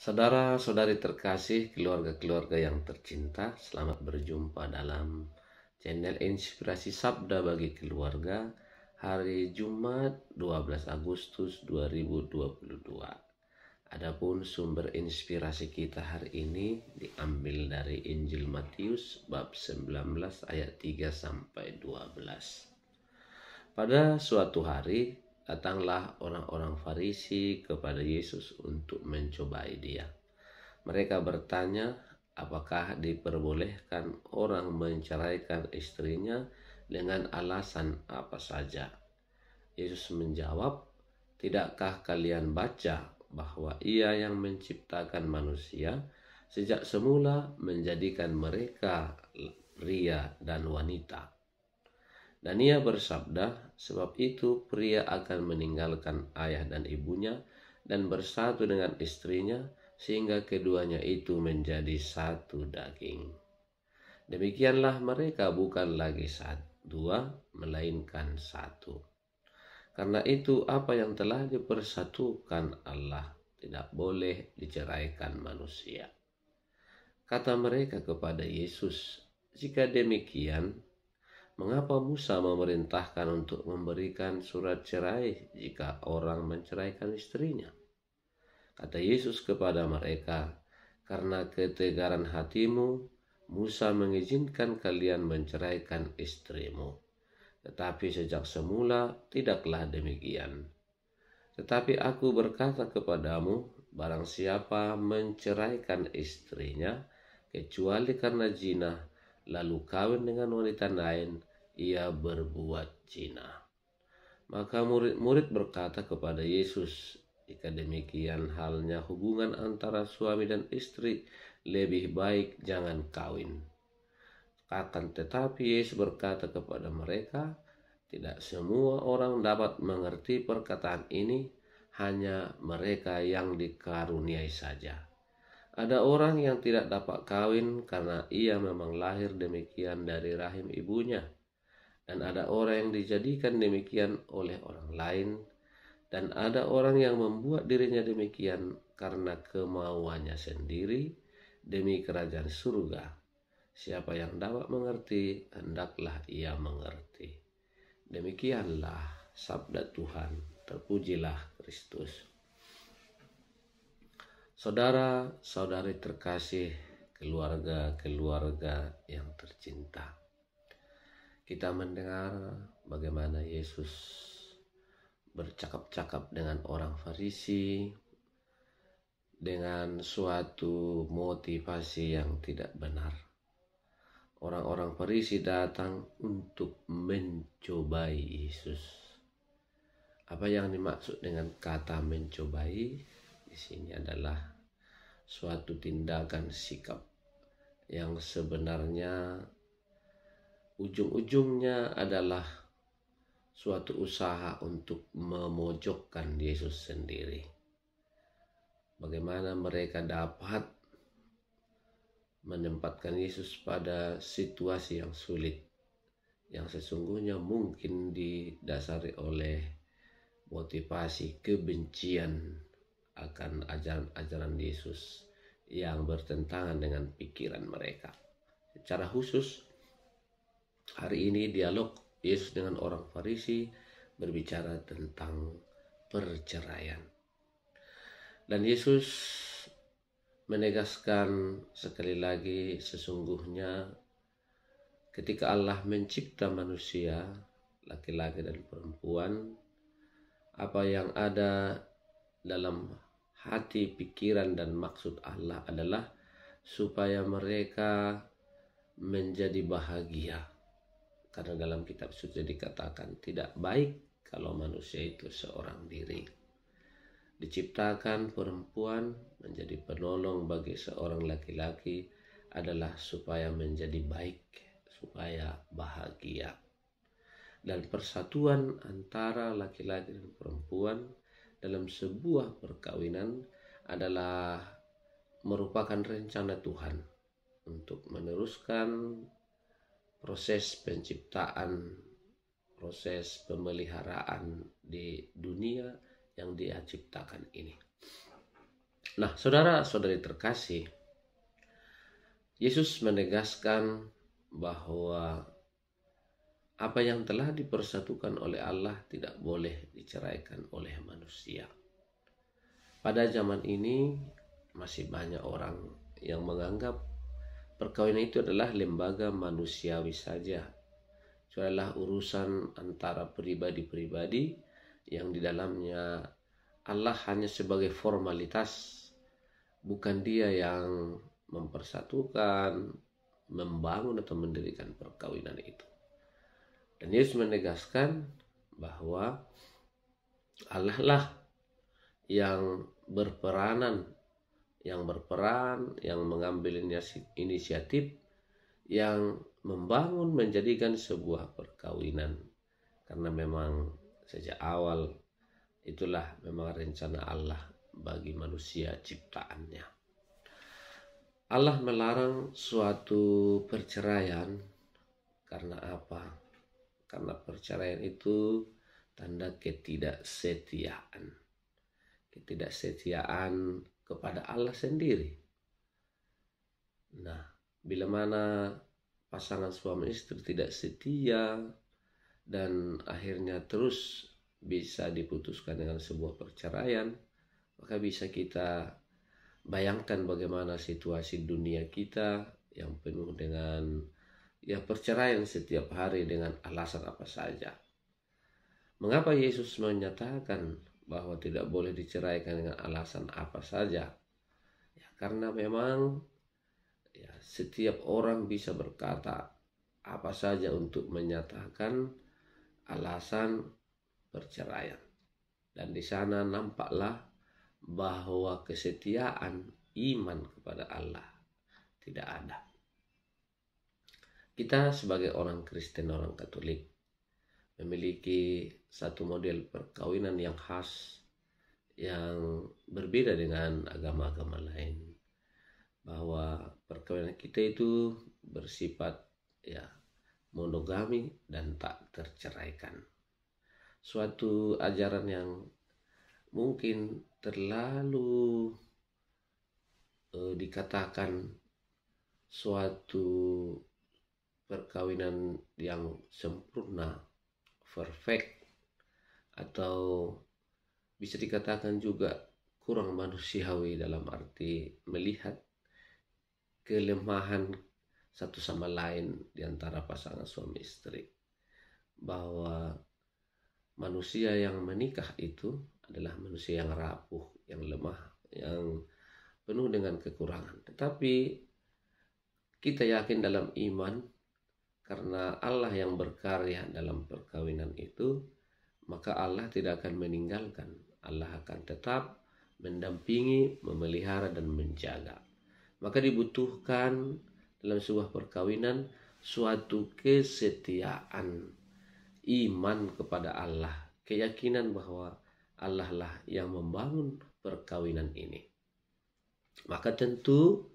Saudara-saudari terkasih, keluarga-keluarga yang tercinta, selamat berjumpa dalam channel Inspirasi Sabda bagi Keluarga hari Jumat 12 Agustus 2022. Adapun sumber inspirasi kita hari ini diambil dari Injil Matius bab 19 ayat 3 sampai 12. Pada suatu hari datanglah orang-orang Farisi kepada Yesus untuk mencobai dia. Mereka bertanya, apakah diperbolehkan orang menceraikan istrinya dengan alasan apa saja? Yesus menjawab, tidakkah kalian baca bahwa Ia yang menciptakan manusia sejak semula menjadikan mereka pria dan wanita? Dan Ia bersabda, sebab itu pria akan meninggalkan ayah dan ibunya dan bersatu dengan istrinya, sehingga keduanya itu menjadi satu daging. Demikianlah mereka bukan lagi dua, melainkan satu. Karena itu apa yang telah dipersatukan Allah tidak boleh diceraikan manusia. Kata mereka kepada Yesus, jika demikian, mengapa Musa memerintahkan untuk memberikan surat cerai jika orang menceraikan istrinya? Kata Yesus kepada mereka, karena ketegaran hatimu, Musa mengizinkan kalian menceraikan istrimu. Tetapi sejak semula tidaklah demikian. Tetapi aku berkata kepadamu, barang siapa menceraikan istrinya, kecuali karena zina, lalu kawin dengan wanita lain, ia berbuat zina. Maka murid-murid berkata kepada Yesus, jika demikian halnya hubungan antara suami dan istri, lebih baik jangan kawin. Akan tetapi Yesus berkata kepada mereka, tidak semua orang dapat mengerti perkataan ini, hanya mereka yang dikaruniai saja. Ada orang yang tidak dapat kawin karena ia memang lahir demikian dari rahim ibunya. Dan ada orang yang dijadikan demikian oleh orang lain. Dan ada orang yang membuat dirinya demikian karena kemauannya sendiri demi kerajaan surga. Siapa yang dapat mengerti, hendaklah ia mengerti. Demikianlah sabda Tuhan. Terpujilah Kristus. Saudara-saudari terkasih, keluarga-keluarga yang tercinta. Kita mendengar bagaimana Yesus bercakap-cakap dengan orang Farisi dengan suatu motivasi yang tidak benar. Orang-orang Farisi datang untuk mencobai Yesus. Apa yang dimaksud dengan kata mencobai di sini adalah suatu tindakan sikap yang sebenarnya ujung-ujungnya adalah suatu usaha untuk memojokkan Yesus sendiri. Bagaimana mereka dapat menempatkan Yesus pada situasi yang sulit, yang sesungguhnya mungkin didasari oleh motivasi kebencian akan ajaran-ajaran Yesus yang bertentangan dengan pikiran mereka. Secara khusus, hari ini dialog Yesus dengan orang Farisi berbicara tentang perceraian. Dan Yesus menegaskan sekali lagi, sesungguhnya ketika Allah mencipta manusia, laki-laki dan perempuan, apa yang ada dalam hati, pikiran, dan maksud Allah adalah supaya mereka menjadi bahagia. Karena dalam kitab suci dikatakan tidak baik kalau manusia itu seorang diri. Diciptakan perempuan menjadi penolong bagi seorang laki-laki adalah supaya menjadi baik, supaya bahagia. Dan persatuan antara laki-laki dan perempuan dalam sebuah perkawinan adalah merupakan rencana Tuhan untuk meneruskan proses penciptaan, proses pemeliharaan di dunia yang Dia ciptakan ini. Nah, saudara-saudari terkasih, Yesus menegaskan bahwa apa yang telah dipersatukan oleh Allah tidak boleh diceraikan oleh manusia. Pada zaman ini masih banyak orang yang menganggap perkawinan itu adalah lembaga manusiawi saja. Itu adalah urusan antara pribadi-pribadi yang di dalamnya Allah hanya sebagai formalitas, bukan Dia yang mempersatukan, membangun atau mendirikan perkawinan itu. Dan Yesus menegaskan bahwa Allah lah yang berperan, yang mengambil inisiatif, yang membangun, menjadikan sebuah perkawinan. Karena memang sejak awal itulah memang rencana Allah bagi manusia ciptaannya. Allah melarang suatu perceraian karena apa? Karena perceraian itu tanda ketidaksetiaan. Ketidaksetiaan kepada Allah sendiri. Nah, bila mana pasangan suami istri tidak setia dan akhirnya terus bisa diputuskan dengan sebuah perceraian, maka bisa kita bayangkan bagaimana situasi dunia kita yang penuh dengan perceraian setiap hari dengan alasan apa saja. Mengapa Yesus menyatakan bahwa tidak boleh diceraikan dengan alasan apa saja? Ya, karena memang setiap orang bisa berkata apa saja untuk menyatakan alasan perceraian. Dan di sana nampaklah bahwa kesetiaan iman kepada Allah tidak ada. Kita sebagai orang Kristen, orang Katolik, memiliki satu model perkawinan yang khas, yang berbeda dengan agama-agama lain. Bahwa perkawinan kita itu bersifat monogami dan tak terceraikan. Suatu ajaran yang mungkin terlalu dikatakan suatu perkawinan yang sempurna, perfect, atau bisa dikatakan juga kurang manusiawi dalam arti melihat kelemahan satu sama lain di antara pasangan suami istri. Bahwa manusia yang menikah itu adalah manusia yang rapuh, yang lemah, yang penuh dengan kekurangan. Tetapi kita yakin dalam iman, karena Allah yang berkarya dalam perkawinan itu, maka Allah tidak akan meninggalkan. Allah akan tetap mendampingi, memelihara, dan menjaga. Maka dibutuhkan dalam sebuah perkawinan suatu kesetiaan, iman kepada Allah, keyakinan bahwa Allah lah yang membangun perkawinan ini. Maka tentu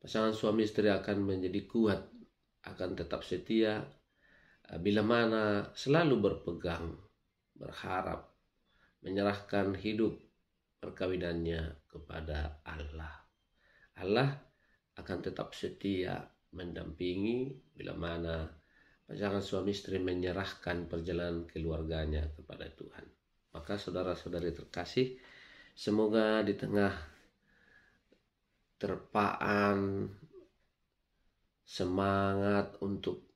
pasangan suami istri akan menjadi kuat, akan tetap setia bila mana selalu berpegang, berharap, menyerahkan hidup perkawinannya kepada Allah. Allah akan tetap setia mendampingi bila mana pasangan suami istri menyerahkan perjalanan keluarganya kepada Tuhan. Maka saudara-saudari terkasih, semoga di tengah terpaan semangat untuk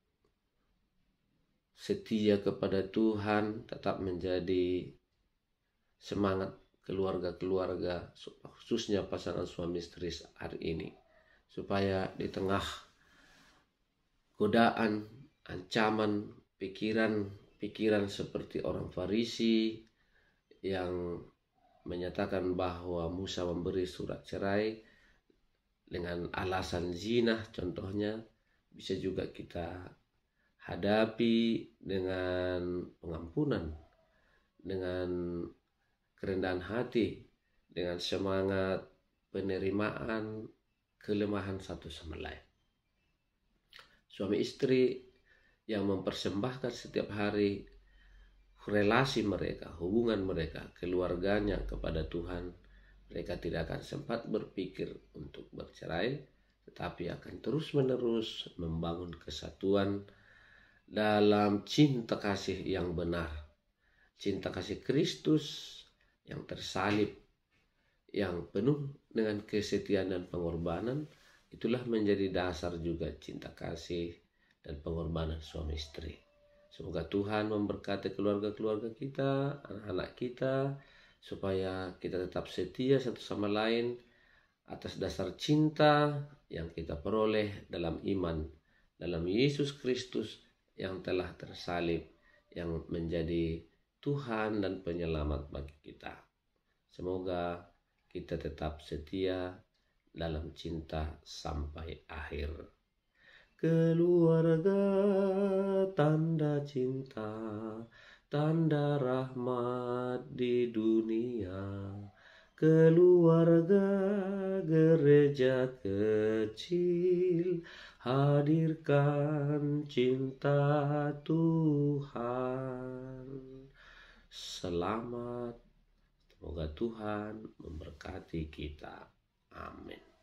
setia kepada Tuhan tetap menjadi semangat keluarga-keluarga, khususnya pasangan suami istri hari ini, supaya di tengah godaan, ancaman, pikiran seperti orang Farisi yang menyatakan bahwa Musa memberi surat cerai dengan alasan zina contohnya, bisa juga kita hadapi dengan pengampunan, dengan kerendahan hati, dengan semangat penerimaan kelemahan satu sama lain. Suami istri yang mempersembahkan setiap hari relasi mereka, hubungan mereka, keluarganya kepada Tuhan, Mereka tidak akan sempat berpikir untuk bercerai, tetapi akan terus-menerus membangun kesatuan dalam cinta kasih yang benar. Cinta kasih Kristus yang tersalib, yang penuh dengan kesetiaan dan pengorbanan, itulah menjadi dasar juga cinta kasih dan pengorbanan suami istri. Semoga Tuhan memberkati keluarga-keluarga kita, anak-anak kita, supaya kita tetap setia satu sama lain atas dasar cinta yang kita peroleh dalam iman, dalam Yesus Kristus yang telah tersalib, yang menjadi Tuhan dan penyelamat bagi kita. Semoga kita tetap setia dalam cinta sampai akhir. Keluarga tanda cinta, tanda rahmat di dunia. Keluarga gereja kecil, hadirkan cinta Tuhan. Selamat, semoga Tuhan memberkati kita. Amin.